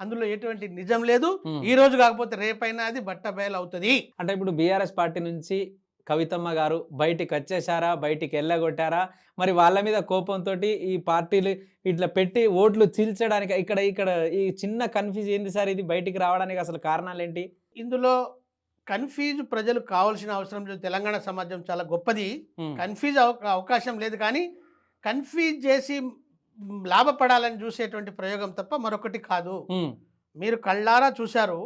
అందులో ఎటువంటి నిజం లేదు. ఈ రోజు కాకపోతే రేపైనా అది బట్టబయలు అవుతుంది. అంటే ఇప్పుడు బీఆర్ఎస్ పార్టీ నుంచి కవితమ్మ గారు బయటికి వచ్చేసారా? బయటికి ఎల్లగొట్టారా? మరి వాళ్ళ మీద కోపంతోటి ఈ పార్టీలు ఇట్లా పెట్టి ఓట్లు చీల్చడానికి ఇక్కడ ఇక్కడ ఈ చిన్న కన్‌ఫ్యూజ్ ఏంది సార్ ఇది బయటికి రావడానికి అసలు కారణాలేంటి? ఇందులో కన్‌ఫ్యూజ్ ప్రజలు కావాల్సిన అవసరం లేదు. తెలంగాణ సమాజం చాలా గొప్పది. హ్మ్. కన్‌ఫ్యూజ్ అవకాశం లేదు కానీ, కన్‌ఫ్యూజ్ చేసి లాభపడాలని చూసేటువంటి ప్రయోగం తప్ప మరొకటి కాదు. హ్మ్. మీరు కళ్ళారా చూశారు.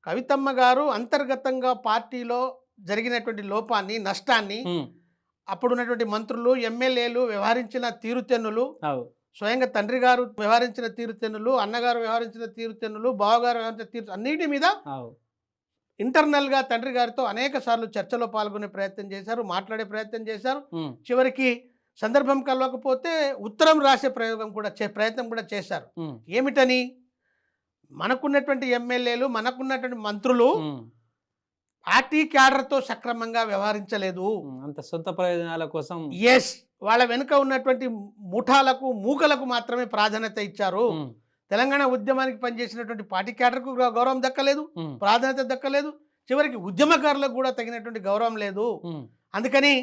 కవితమ్మ గారు అంతర్గతంగా పార్టీలో జరిగినటువంటి లోపాన్ని, నష్టాన్ని, హ్మ్. అప్పుడున్నటువంటి మంత్రులు, ఎమ్మెల్యేలు వ్యవహరించిన తీరుతెన్నులు, అవు. స్వయంగా తండ్రి గారు వ్యవహరించిన తీరుతెన్నులు, అన్నగారు వ్యవహరించిన తీరుతెన్నులు, బావగారు వ్యవహరించిన అన్నిటి మీద అవు. ఇంటర్నల్‌గా తండ్రి గారితో అనేక సార్లు చర్చలో పాల్గొనే ప్రయత్నం చేశారు. మాట్లాడే ప్రయత్నం చేశారు. హ్మ్. చివరికి సందర్భం కలవకపోతే ఉత్తరం రాసే ప్రయత్నం కూడా చేశారు. హ్మ్. ఏమిటని? మనకున్నటువంటి ఎమ్మెల్యేలు, మనకున్నటువంటి మంత్రులు హ్మ్. పార్టీ క్యాడర్‌తో సక్రమంగా వ్యవహరించలేదు. హ్మ్. అంత సొంత ప్రయోజనాల కోసం యెస్. వాళ్ళ వెనుక ఉన్నటువంటి ముఠాలకు, మూకలకు మాత్రమే ప్రాధాన్యత ఇచ్చారు. హ్మ్. తెలంగాణ ఉద్యమానికి పనిచేసినటువంటి పార్టీ క్యాడర్‌కు గౌరవం దక్కలేదు. హ్మ్. ప్రాధాన్యత దక్కలేదు. చివరికి ఉద్యమకారులకు కూడా తగినటువంటి గౌరవం లేదు. హ్మ్. అందుకని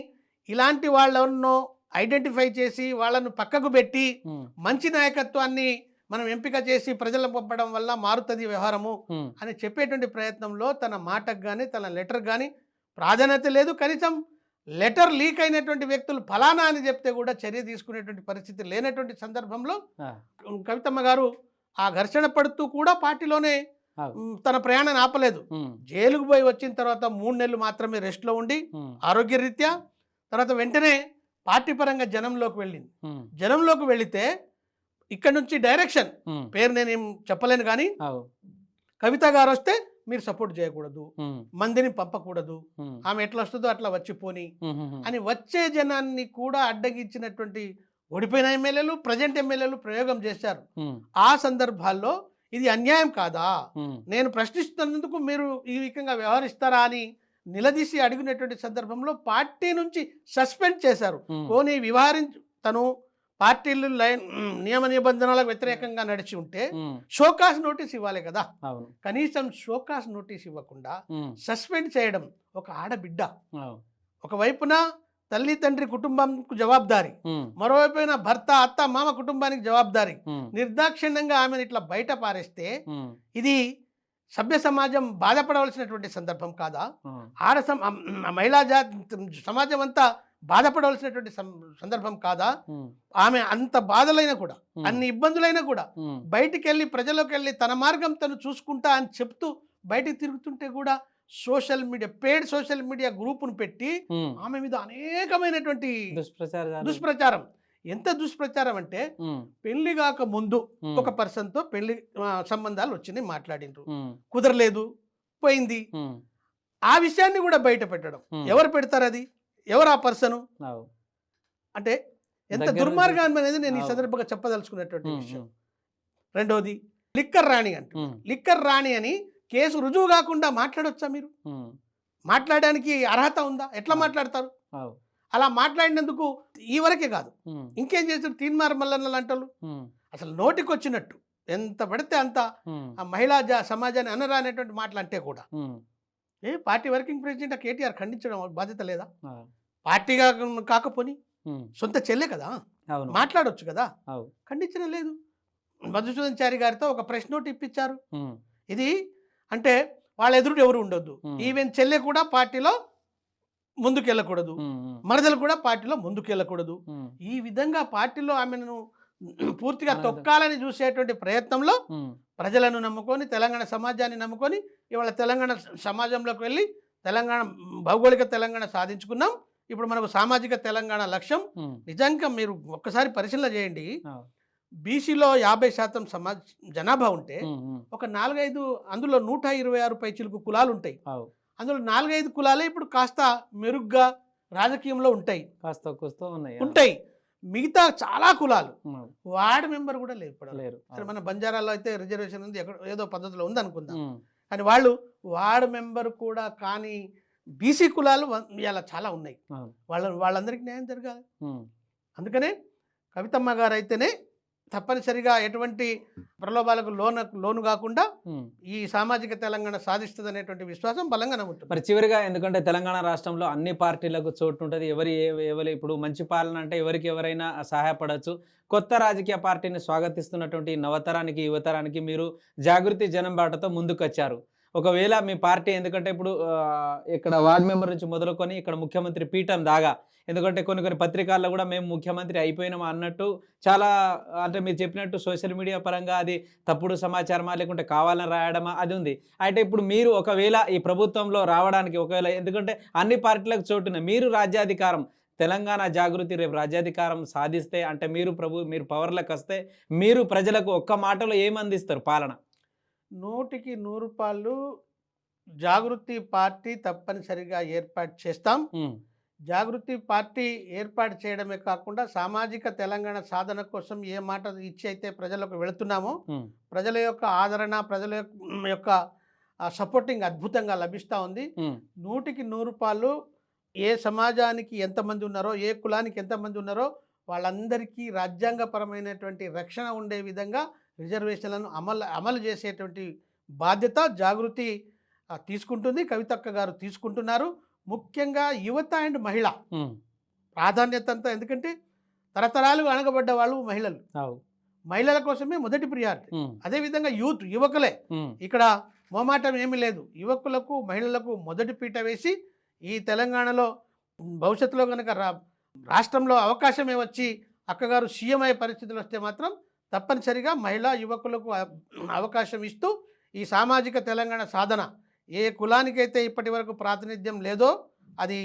ఇలాంటి వాళ్ళను ఐడెంటిఫై చేసి వాళ్ళను పక్కకు పెట్టి హ్మ్. మంచి నాయకత్వాన్ని మనం ఎంపిక చేసి ప్రజలకు పంపడం వల్ల మారుతుంది వ్యవహారము హ్మ్. అని చెప్పేటువంటి ప్రయత్నంలో తన మాటకు కానీ తన లెటర్కి కానీ ప్రాధాన్యత లేదు. కనీసం లెటర్ లీక్ అయినటువంటి వ్యక్తులు ఫలానా అని చెప్తే కూడా చర్య తీసుకునేటువంటి పరిస్థితి లేనటువంటి సందర్భంలో ఆ! కవితమ్మ గారు ఆ ఘర్షణ పడుతూ కూడా పార్టీలోనే అవు. తన ప్రయాణాన్ని ఆపలేదు. హ్మ్. జైలుకు పోయి వచ్చిన తర్వాత 3 నెలలు మాత్రమే రెస్ట్‌లో ఉండి హ్మ్. ఆరోగ్యరీత్యా తర్వాత వెంటనే పార్టీ పరంగా జనంలోకి వెళ్ళింది. హ్మ్. జనంలోకి వెళితే ఇక్కడ నుంచి డైరెక్షన్ హ్మ్. పేరు నేనేం చెప్పలేను కానీ అవు. కవిత గారు వస్తే మీరు సపోర్ట్ చేయకూడదు, హ్మ్. మందిని పంపకూడదు, హ్మ్. ఆమె ఎట్లా వస్తుందో అట్లా వచ్చిపోని హుహుహు. అని వచ్చే జనాన్ని కూడా అడ్డగించినటువంటి ఓడిపోయిన ఎమ్మెల్యేలు, ప్రజెంట్ ఎమ్మెల్యేలు ప్రయోగం చేశారు. హ్మ్. ఆ సందర్భాల్లో ఇది అన్యాయం కాదా? హ్మ్. నేను ప్రశ్నిస్తున్నందుకు మీరు ఈ రకంగా వ్యవహరిస్తారా అని నిలదీసి అడిగినటువంటి సందర్భంలో పార్టీ నుంచి సస్పెండ్ చేశారు. హ్మ్. పోనీ తను పార్టీలు నియమ నిబంధనలకు వ్యతిరేకంగా నడిచి ఉంటే హ్మ్. షోకాస్ నోటీస్ ఇవ్వాలి కదా! అవును. కనీసం షోకాస్ నోటీస్ ఇవ్వకుండా హ్మ్. సస్పెండ్ చేయడం ఒక ఆడబిడ్డ. అవు. ఒకవైపున తల్లి, తండ్రి కుటుంబంకు జవాబుదారీ. హ్మ్. మరోవైపున భర్త, అత్త, మామ కుటుంబానికి జవాబుదారీ. హ్మ్. నిర్దాక్షిణ్యంగా ఆమెను ఇట్లా బయట పారేస్తే హ్మ్. ఇది సభ్య సమాజం బాధపడవలసినటువంటి సందర్భం కాదా? ఆ! ఆడ మహిళా సమాజం అంతా బాధపడవలసినటువంటి సందర్భం కాదా? హ్మ్. ఆమె అంత బాధలైనా కూడా, హ్మ్. అన్ని ఇబ్బందులైనా కూడా హ్మ్. బయటికెళ్ళి ప్రజల్లోకెళ్ళి తన మార్గం తను చూసుకుంటా అని చెప్తూ బయటికి తిరుగుతుంటే కూడా పెయిడ్ సోషల్ మీడియా గ్రూప్‌ను పెట్టి హ్మ్. ఆమె మీద అనేకమైనటువంటి దుష్ప్రచారాలు. దుష్ప్రచారం. ఎంత దుష్ప్రచారం అంటే హ్మ్. పెళ్లి గాక ముందు హ్మ్. ఒక పర్సన్‌తో సంబంధాలు వచ్చినాయి, మాట్లాడిండ్రు. హ్మ్. కుదరలేదు, పోయింది. హ్మ్. ఆ విషయాన్ని కూడా బయట పెట్టడం. హ్మ్. ఎవరు పెడతారది? ఎవరు ఆ పర్సను? అవు. అంటే ఎంత దగ్గర నుంచి దుర్మార్గం అనేది నేను ఈ అవు. సందర్భంగా చెప్పదలుచుకున్నటువంటి హ్మ్. విషయం. హ్మ్. రెండోది లిక్కర్ రాణి అంటున్నారు. హ్మ్. లిక్కర్ రాణి అని కేసు రుజువు కాకుండా మాట్లాడొచ్చా మీరు? హ్మ్. మాట్లాడడానికి అర్హత ఉందా? ఎట్లా అవు. మాట్లాడతారు? అవు. అలా మాట్లాడినందుకు ఈ వరకే కాదు. హ్మ్. ఇంకేం చేశారు తీన్మార్ మల్లన్న లాంటోళ్ళు. హ్మ్. అసలు నోటికొచ్చినట్టు ఎంత పడితే అంత హ్మ్. ఆ మహిళా సమాజాన్ని అనరానేటువంటి మాటలు అంటే కూడా. హ్మ్. పార్టీ వర్కింగ్ ప్రెసిడెంట్ కేటీఆర్ ఖండించడం బాధ్యత లేదా? ఆ! పార్టీగా కాకపోని హ్మ్. సొంత చెల్లె కదా! అవును. మాట్లాడొచ్చు కదా! అవు. ఖండించడం లేదు. మధుసూదన్ చారి గారితో ఒక ప్రెస్ నోట్ ఇప్పించారు. హ్మ్. ఇది అంటే వాళ్ళ ఎదురుడు ఎవరు ఉండొద్దు. హ్మ్. ఈవెన్ చెల్లె కూడా పార్టీలో ముందుకెళ్ళకూడదు. హ్మ్. హ్మ్. మరదలు కూడా పార్టీలో ముందుకెళ్ళకూడదు. హ్మ్. ఈ విధంగా పార్టీలో ఆమెను పూర్తిగా అనేది తొక్కాలని చూసేటువంటి ప్రయత్నంలో హ్మ్. ప్రజలను నమ్ముకొని, తెలంగాణ సమాజాన్ని నమ్ముకొని ఇవాళ తెలంగాణ సమాజంలోకి వెళ్ళి తెలంగాణ భౌగోళిక తెలంగాణ సాధించుకున్నాం. ఇప్పుడు మనకు సామాజిక తెలంగాణ లక్ష్యం. హ్మ్. నిజంగా మీరు ఒక్కసారి పరిశీలన చేయండి. అవు. బీసీలో 50% జనాభా ఉంటే హ్మ్. హ్మ్. ఒక 4, 5 అందులో 126 పైచిలుకు కులాలుంటాయి. అవు. అందులో 4, 5 కులాలే ఇప్పుడు కాస్త మెరుగ్గా రాజకీయంలో ఉంటాయి. కాస్తో కూస్తో ఉన్నాయి. ఉంటాయి. మిగతా చాలా కులాలు హ్మ్. వార్డ్ మెంబర్ కూడా లేరు ఇప్పటివరకు. లేరు. సరే అవు. మన బంజారాలో అయితే రిజర్వేషన్ ఉంది. ఏదో పద్ధతిలో ఉందనుకుందాం. హ్మ్. కానీ వాళ్ళు వార్డ్ మెంబర్ కూడా కానీ బీసీ కులాలు ఇవాళ చాలా ఉన్నాయి. అవును. వాళ్ళందరికీ న్యాయం జరగాలి. హ్మ్. అందుకనే కవితమ్మ గారైతేనే తప్పనిసరిగా ఎటువంటి ప్రలోభాలకు లోను కాకుండా ఉమ్. ఈ సామాజిక తెలంగాణ సాధిస్తుంది అనేటువంటి విశ్వాసం బలంగా నమ్ముతుంది. మరి చివరిగా ఎందుకంటే తెలంగాణ రాష్ట్రంలో అన్ని పార్టీలకు చోటు ఉంటుంది. ఎవరు ఇప్పుడు మంచి పాలన అంటే ఎవరికి ఎవరైనా సహాయపడొచ్చు. కొత్త రాజకీయ పార్టీని స్వాగతిస్తున్నటువంటి నవతరానికి, యువతరానికి మీరు జాగృతి జనం బాటతో ముందుకొచ్చారు. ఒకవేళ మీ పార్టీ ఎందుకంటే ఇప్పుడు ఇక్కడ వార్డ్ మెంబర్ నుంచి మొదలుకొని ఇక్కడ ముఖ్యమంత్రి పీఠం దాగా ఎందుకంటే కొన్ని కొన్ని పత్రికల్లో కూడా మేము ముఖ్యమంత్రి అయిపోయినాం అన్నట్టు చాలా అంటే మీరు చెప్పినట్టు సోషల్ మీడియా పరంగా అది తప్పుడు సమాచారమా లేకుంటే కావాలని రాయడమా అది ఉంది. అయితే ఇప్పుడు మీరు ఒకవేళ ఈ ప్రభుత్వంలో రావడానికి ఒకవేళ ఎందుకంటే అన్ని పార్టీలకు చోటున మీరు రాజ్యాధికారం తెలంగాణ జాగృతి రేపు రాజ్యాధికారం సాధిస్తే అంటే మీరు పవర్లకు వస్తే మీరు ప్రజలకు ఒక్క మాటలో ఏమి అందిస్తారు పాలన? 100కి 100 జాగృతి పార్టీ తప్పనిసరిగా ఏర్పాటు చేస్తాం. ఉమ్, జాగృతి పార్టీ ఏర్పాటు చేయడమే కాకుండా సామాజిక తెలంగాణ సాధన కోసం ఏ మాట ఇచ్చి అయితే ప్రజలకు వెళుతున్నామో ఉమ్, ప్రజల యొక్క ఆదరణ, ప్రజల యొక్క సపోర్టింగ్ అద్భుతంగా లభిస్తూ ఉంది. ఉమ్, 100కి 100 ఏ సమాజానికి ఎంతమంది ఉన్నారో, ఏ కులానికి ఎంతమంది ఉన్నారో వాళ్ళందరికీ రాజ్యాంగపరమైనటువంటి రక్షణ ఉండే విధంగా రిజర్వేషన్లను అమలు చేసేటువంటి బాధ్యత జాగృతి తీసుకుంటుంది. కవితక్క గారు తీసుకుంటున్నారు. ముఖ్యంగా యువత అండ్ మహిళ ఉమ్, ప్రాధాన్యత అంతా, ఎందుకంటే తరతరాలు అణగబడ్డ వాళ్ళు మహిళలు. అవు, మహిళల కోసమే మొదటి ప్రియారిటీ. ఉమ్, అదేవిధంగా యువకులే. ఉమ్, ఇక్కడ మొమాటం ఏమీ లేదు. యువకులకు, మహిళలకు మొదటి పీట వేసి ఈ తెలంగాణలో భవిష్యత్తులో కనుక రాష్ట్రంలో అవకాశమే వచ్చి అక్కగారు సీఎం అయ్యే పరిస్థితులు వస్తే మాత్రం తప్పనిసరిగా మహిళా యువకులకు అవకాశం ఇస్తూ ఈ సామాజిక తెలంగాణ సాధన ఏ కులానికైతే ఇప్పటి వరకు ప్రాతినిధ్యం లేదో అది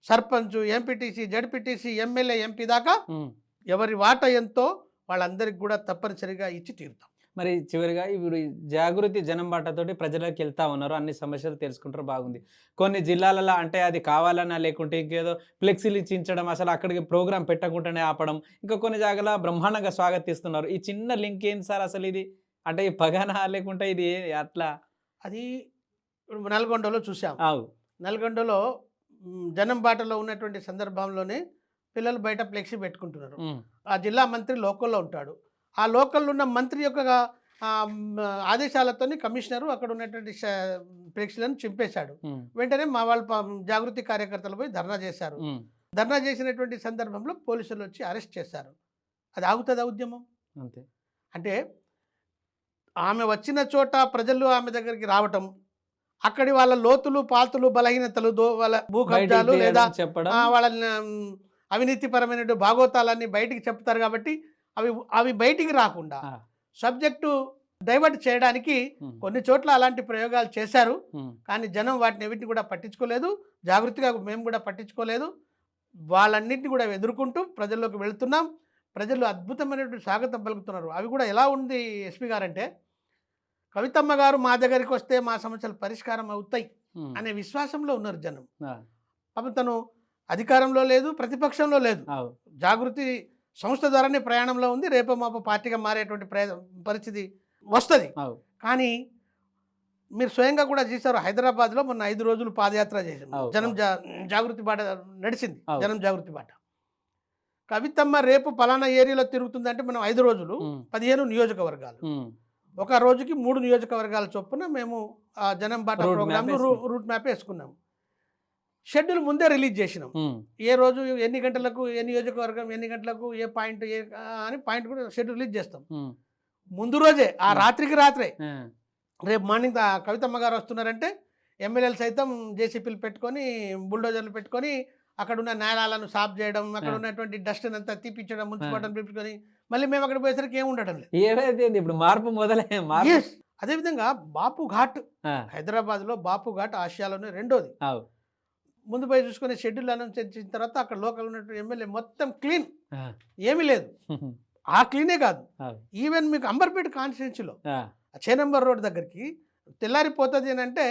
sarpanch, MPTC, ZPTC, MLA, MP దాకా ఉమ్. ఎవరి వాటా ఎంతో వాళ్ళందరికీ కూడా తప్పనిసరిగా ఇచ్చి తీరుతాం. మరి చివరిగా ఇప్పుడు ఈ జాగృతి జనం బాటతోటి ప్రజలకు వెళ్తా ఉన్నారు, అన్ని సమస్యలు తెలుసుకుంటారు, బాగుంది. కొన్ని జిల్లాలలో అంటే అది కావాలన్నా లేకుంటే ఇంకేదో ఫ్లెక్సీలు ఇచ్చించడం, అసలు అక్కడికి ప్రోగ్రాం పెట్టకుండానే ఆపడం, ఇంకా కొన్ని జాగాల బ్రహ్మాండంగా స్వాగతిస్తున్నారు. ఈ చిన్న లింక్ ఏంటి సార్ అసలు ఇది? అంటే ఈ పగనా లేకుంటే ఇది అట్లా? అది ఇప్పుడు నల్గొండలో చూసాం. ఆవు, నల్గొండలో జనం బాటలో ఉన్నటువంటి సందర్భంలోనే పిల్లలు బయట ఫ్లెక్సీ పెట్టుకుంటున్నారు. ఉమ్, ఆ జిల్లా మంత్రి లోకల్లో ఉంటాడు. ఆ లోకల్లో ఉన్న మంత్రి యొక్క ఆదేశాలతోని కమిషనరు అక్కడ ఉన్నటువంటి ఫ్లెక్సీలను చింపేశాడు. ఉమ్, వెంటనే మా వాళ్ళు జాగృతి కార్యకర్తలు పోయి ధర్నా చేశారు. ఉమ్, ధర్నా చేసినటువంటి సందర్భంలో పోలీసులు వచ్చి అరెస్ట్ చేశారు. అది ఆగుతుందా ఉద్యమం? అంతే. అంటే ఆమె వచ్చిన చోట ప్రజలు ఆమె దగ్గరికి రావటం, అక్కడి వాళ్ళ లోతులు, పాతులు, బలహీనతలు, వాళ్ళ భూ కబ్జాలు బయటికి లేదా తీయడం, చెప్పడం. వాళ్ళ అవినీతిపరమైన భాగోతాలన్నీ బయటికి చెప్తారు కాబట్టి అవి బయటికి రాకుండా ఆ, సబ్జెక్టు డైవర్ట్ చేయడానికి ఉమ్, కొన్ని చోట్ల అలాంటి ప్రయోగాలు చేశారు. ఉమ్, కానీ జనం వాటిని ఎవరిని కూడా పట్టించుకోలేదు. జాగృతిగా మేము కూడా పట్టించుకోలేదు. వాళ్ళన్నింటినీ కూడా ఎదుర్కొంటూ ప్రజల్లోకి వెళుతున్నాం. ప్రజలు అద్భుతమైనటువంటి స్వాగతం పలుకుతున్నారు. అవి కూడా ఎలా ఉంది ఎస్పీ గారంటే, కవితమ్మ గారు మా దగ్గరికి వస్తే మా సమస్యలు పరిష్కారం అవుతాయి ఉమ్, అనే విశ్వాసంలో ఉన్నారు జనం. ఆ, పాపం తను అధికారంలో లేదు, ప్రతిపక్షంలో లేదు. ఆవు, జాగృతి సంస్థ ద్వారానే ప్రయాణంలో ఉంది. రేపో మాపో పార్టీగా మారేటువంటి పరిస్థితి వస్తుంది. ఆవు, కానీ మీరు స్వయంగా కూడా చేశారు. హైదరాబాద్లో మొన్న 5 రోజులు పాదయాత్ర చేసాం. అవును, జనం జాగృతి బాట నడిచింది. అవును. జనం జాగృతి బాట. కవితమ్మ రేపు పలానా ఏరియాలో తిరుగుతుందంటే మనం 5 రోజులు ఉమ్, 15 నియోజకవర్గాలు, ఉమ్, ఒక రోజుకి 3 నియోజకవర్గాల చొప్పున మేము ఆ జనం బాట రూట్ ప్రోగ్రామ్ మ్యాప్ వేసుకున్నాం. రూట్ మ్యాప్ వేసుకున్నాం. షెడ్యూల్ ముందే రిలీజ్ చేసినాం. ఉమ్, ఏ రోజు ఎన్ని గంటలకు, ఏ నియోజకవర్గం ఎన్ని గంటలకు, ఏ పాయింట్ అని పాయింట్ కూడా షెడ్యూల్ రిలీజ్ చేస్తాం. ఉమ్, ముందు రోజే ఆ రాత్రికి రాత్రే ఆ, రేపు మార్నింగ్ కవితమ్మ గారు వస్తున్నారంటే ఎమ్మెల్యేలు సైతం జేసీపీలు పెట్టుకొని, బుల్డోజర్లు పెట్టుకొని అక్కడ ఉన్న నేరాలను సాఫ్ చేయడం, అక్కడ ఉన్నటువంటి డస్ట్ అంతా తీపించడం, మున్సిపాలిటీని పిలుచుకొని మళ్ళీ మేము అక్కడ పోయేసరికి ఏమి ఉండటం లేదు. ఏదైతే ఇప్పుడు మార్పు మొదలై మార్పు. Yes. అదేవిధంగా బాపు ఘాట్, ఆ, హైదరాబాద్లో బాపు ఘాట్ ఆసియాలోనే రెండోది. ఆవు, ముందు పోయి చూసుకునే షెడ్యూల్ అనౌన్స్ చేసిన తర్వాత అక్కడ లోకల్ ఉన్నటువంటి ఎమ్మెల్యే మొత్తం క్లీన్, ఆ, ఏమీ లేదు. ఆ క్లీనే కాదు, ఆవు, ఈవెన్ మీకు అంబర్పేట కాన్స్టిట్యున్సీలో ఆ, 6 నంబర్ రోడ్ దగ్గరికి తెల్లారిపోతుంది అని అంటే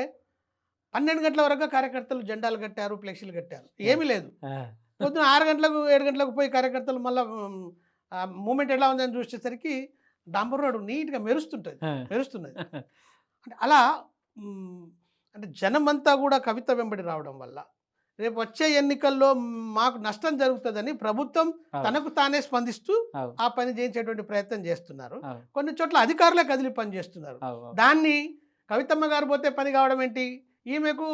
12 గంటల వరకు కార్యకర్తలు జెండాలు కట్టారు, ఫ్లెక్సీలు కట్టారు, ఏమీ లేదు. ఆ, పొద్దున 6 గంటలకు 7 గంటలకు పోయి కార్యకర్తలు మళ్ళీ మూమెంట్ ఎలా ఉందని చూసేసరికి డాంబర్ రోడ్ నీట్గా మెరుస్తున్నది. అంటే అలా అంటే జనమంతా కూడా కవిత వెంబడి రావడం వల్ల రేపు వచ్చే ఎన్నికల్లో మాకు నష్టం జరుగుతుందని ప్రభుత్వం అవును. తనకు తానే స్పందిస్తూ అవును. ఆ పని చేయించేటువంటి ప్రయత్నం చేస్తున్నారు. అవును. కొన్ని చోట్ల అధికారులే కదిలి పని చేస్తున్నారు. అవును. దాన్ని కవితమ్మ గారు పోతే పని కావడం ఏంటి? ఈమెకు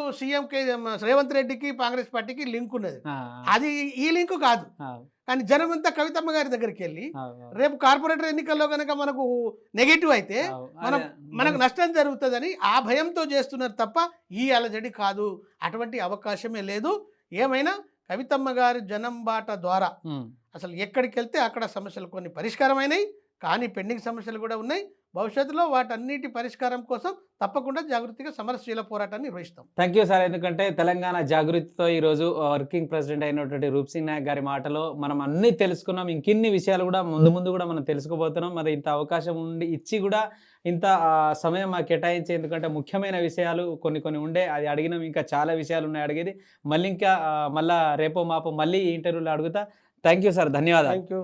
రేవంత్ రెడ్డికి కాంగ్రెస్ పార్టీకి లింక్ ఉన్నది. ఆ, అది ఈ లింకు కాదు. ఆ, కానీ జనమంతా కవితమ్మ గారి దగ్గరికి వెళ్ళి అవును. రేపు కార్పొరేటర్ ఎన్నికల్లో కనుక మనకు నెగటివ్ అయితే అవును. మనం అదే. మనకు నష్టం జరుగుతుందని ఆ భయంతో చేస్తున్నారు తప్ప ఈ అలజడి కాదు. అటువంటి అవకాశమే లేదు. ఏమైనా కవితమ్మ గారి జనం బాట ద్వారా ఉమ్. అసలు ఎక్కడికి వెళ్తే అక్కడ సమస్యలు కొన్ని పరిష్కారమైనాయి, కానీ పెండింగ్ సమస్యలు కూడా ఉన్నాయి. భవిష్యత్తులో వాటన్నిటి పరిష్కారం కోసం తప్పకుండా జాగృతిగా సమరశీల పోరాటాన్ని నిర్వహిస్తాం. Thank you sir. ఎందుకంటే తెలంగాణ జాగృతితో ఈరోజు వర్కింగ్ ప్రెసిడెంట్ అయినటువంటి రూప్ సింగ్ నాయక్ గారి మాటలో మనం అన్నీ తెలుసుకున్నాం. ఇంకిన్ని విషయాలు కూడా ముందు ముందు కూడా మనం తెలుసుకోబోతున్నాం. మరి ఇంత అవకాశం ఉండి ఇచ్చి కూడా ఇంత సమయం మాకు కేటాయించి, ఎందుకంటే ముఖ్యమైన విషయాలు కొన్ని కొన్ని ఉండే అది అడిగినాం. ఇంకా చాలా విషయాలు ఉన్నాయి అడిగేది. మళ్ళీ ఇంకా మళ్ళా రేపో మాపో మళ్ళీ ఈ ఇంటర్వ్యూలో అడుగుతా. Thank you sir. ధన్యవాదాలు. Thank you.